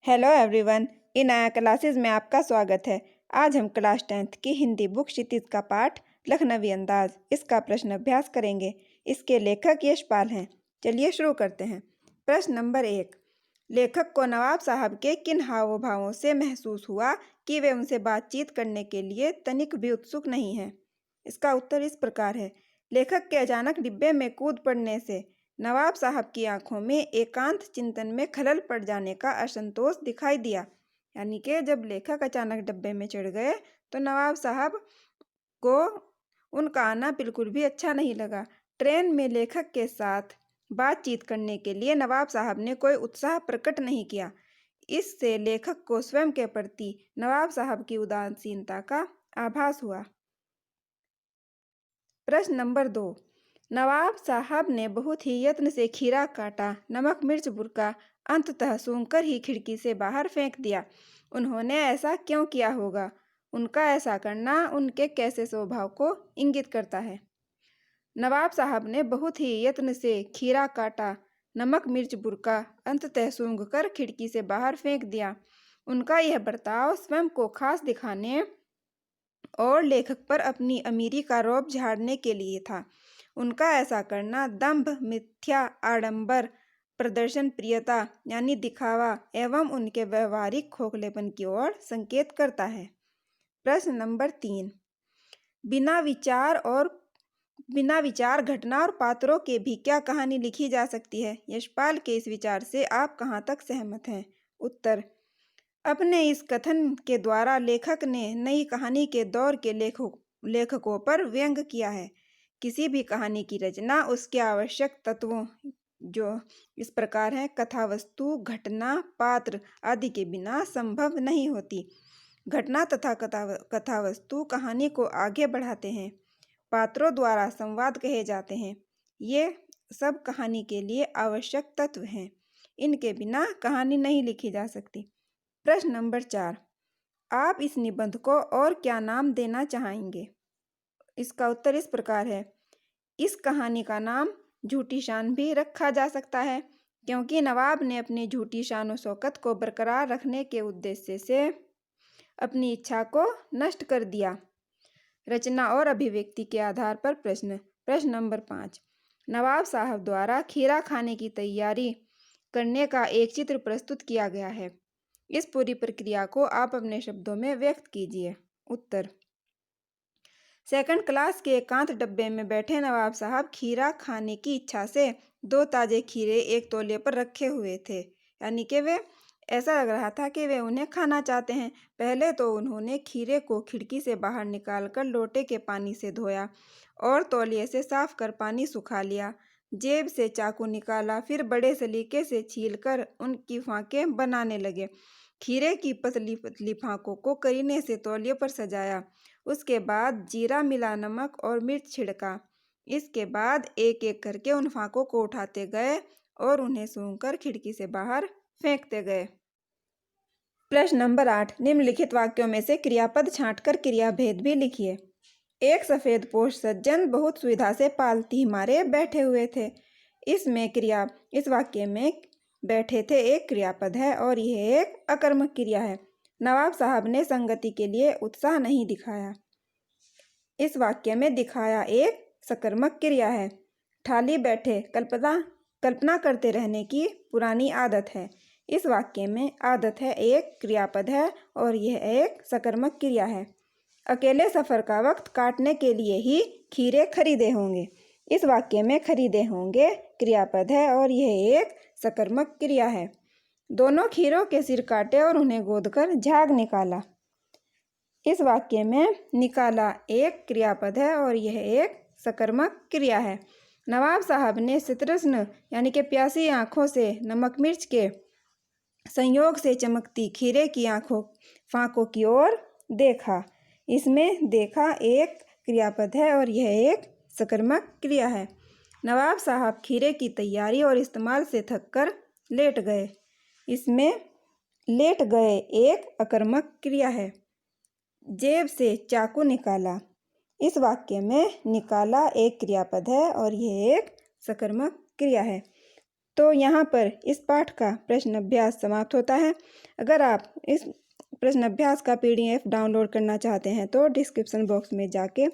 Hello everyone, इन आया classes में आपका स्वागत है। आज हम क्लास 10th की हिंदी बुक क्षितिज का पाठ लखनवी अंदाज इसका प्रश्न अभ्यास करेंगे। इसके लेखक यशपाल हैं। चलिए शुरू करते हैं। प्रश्न नंबर 1। लेखक को नवाब साहब के किन हाव भावों से महसूस हुआ कि वे उनसे बातचीत करने के लिए तनिक भी उत्सुक नहीं हैं? इसका उत्तर इस प्रकार है। लेखक के अचानक डिब्बे में कूद पड़ने से नवाब साहब की आंखों में एकांत चिंतन में खलल पड़ जाने का असंतोष दिखाई दिया। यानी कि जब लेखक अचानक डब्बे में चढ़ गए तो नवाब साहब को उनका आना बिल्कुल भी अच्छा नहीं लगा। ट्रेन में लेखक के साथ बातचीत करने के लिए नवाब साहब ने कोई उत्साह प्रकट नहीं किया। इससे लेखक को स्वयं के प्रति नवाब साहब की उदासीनता का आभास हुआ। प्रश्न नंबर 2। नवाब साहब ने बहुत ही यत्न से खीरा काटा, नमक मिर्च बुरका, अंततः सूंघकर ही खिड़की से बाहर फेंक दिया। उन्होंने ऐसा क्यों किया होगा? उनका ऐसा करना उनके कैसे स्वभाव को इंगित करता है? नवाब साहब ने बहुत ही यत्न से खीरा काटा, नमक मिर्च बुरका, अंततः सूंघकर खिड़की से बाहर फेंक दिया। उनका यह बर्ताव स्वयं को खास दिखाने और लेखक पर अपनी अमीरी का रौब झाड़ने के लिए था। उनका ऐसा करना दंभ, मिथ्या आडंबर, प्रदर्शन प्रियता यानी दिखावा एवं उनके व्यवहारिक खोखलेपन की ओर संकेत करता है। प्रश्न नंबर 3। बिना विचार घटना और पात्रों के भी क्या कहानी लिखी जा सकती है? यशपाल के इस विचार से आप कहाँ तक सहमत हैं? उत्तर। अपने इस कथन के द्वारा लेखक ने नई कहानी के दौर के लेखकों पर व्यंग किया है। किसी भी कहानी की रचना उसके आवश्यक तत्वों जो इस प्रकार हैं: कथा वस्तु, घटना, पात्र आदि के बिना संभव नहीं होती। घटना तथा कथा वस्तु कहानी को आगे बढ़ाते हैं। पात्रों द्वारा संवाद कहे जाते हैं। ये सब कहानी के लिए आवश्यक तत्व हैं। इनके बिना कहानी नहीं लिखी जा सकती। प्रश्न नंबर 4। आप इस निबंध को और क्या नाम देना चाहेंगे? इसका उत्तर इस प्रकार है। इस कहानी का नाम झूठी शान भी रखा जा सकता है, क्योंकि नवाब ने अपनी झूठी शान शौकत को बरकरार रखने के उद्देश्य से अपनी इच्छा को नष्ट कर दिया। रचना और अभिव्यक्ति के आधार पर प्रश्न नंबर 5। नवाब साहब द्वारा खीरा खाने की तैयारी करने का एक चित्र प्रस्तुत किया गया है। इस पूरी प्रक्रिया को आप अपने शब्दों में व्यक्त कीजिए। उत्तर। सेकंड क्लास के एकांत डब्बे में बैठे नवाब साहब खीरा खाने की इच्छा से 2 ताजे खीरे एक तौलिए पर रखे हुए थे। यानी कि वे ऐसा लग रहा था कि वे उन्हें खाना चाहते हैं। पहले तो उन्होंने खीरे को खिड़की से बाहर निकालकर लोटे के पानी से धोया और तौलिए से साफ कर पानी सुखा लिया। जेब से चाकू निकाला, फिर बड़े सलीके से छीलकर उनकी फांकें बनाने लगे। खीरे की पतली पतली फांकों को करीने से तौलिए पर सजाया। उसके बाद जीरा मिला, नमक और मिर्च छिड़का। इसके बाद एक एक करके उन फांकों को उठाते गए और उन्हें सूंघकर खिड़की से बाहर फेंकते गए। प्रश्न नंबर 8। निम्नलिखित वाक्यों में से क्रियापद छांटकर क्रियाभेद भी लिखिए। एक सफेदपोश सज्जन बहुत सुविधा से पालती मारे बैठे हुए थे। इस वाक्य में बैठे थे एक क्रियापद है और यह एक अकर्मक क्रिया है। नवाब साहब ने संगति के लिए उत्साह नहीं दिखाया। इस वाक्य में दिखाया एक सकर्मक क्रिया है। ठाली बैठे कल्पना करते रहने की पुरानी आदत है। इस वाक्य में आदत है एक क्रियापद है और यह एक सकर्मक क्रिया है। अकेले सफर का वक्त काटने के लिए ही खीरे खरीदे होंगे। इस वाक्य में खरीदे होंगे क्रियापद है और यह एक सकर्मक क्रिया है। दोनों खीरों के सिर काटे और उन्हें गोदकर झाग निकाला। इस वाक्य में निकाला एक क्रियापद है और यह एक सकर्मक क्रिया है। नवाब साहब ने शतृष्ण यानी कि प्यासी आंखों से नमक मिर्च के संयोग से चमकती खीरे की फांकों की ओर देखा। इसमें देखा एक क्रियापद है और यह एक सकर्मक क्रिया है। नवाब साहब खीरे की तैयारी और इस्तेमाल से थककर लेट गए। इसमें लेट गए एक अकर्मक क्रिया है। जेब से चाकू निकाला। इस वाक्य में निकाला एक क्रियापद है और यह एक सकर्मक क्रिया है। तो यहाँ पर इस पाठ का प्रश्न अभ्यास समाप्त होता है। अगर आप इस प्रश्न अभ्यास का PDF डाउनलोड करना चाहते हैं तो डिस्क्रिप्शन बॉक्स में जाके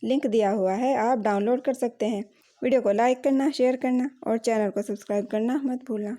लिंक दिया हुआ है, आप डाउनलोड कर सकते हैं। वीडियो को लाइक करना, शेयर करना और चैनल को सब्सक्राइब करना मत भूलना।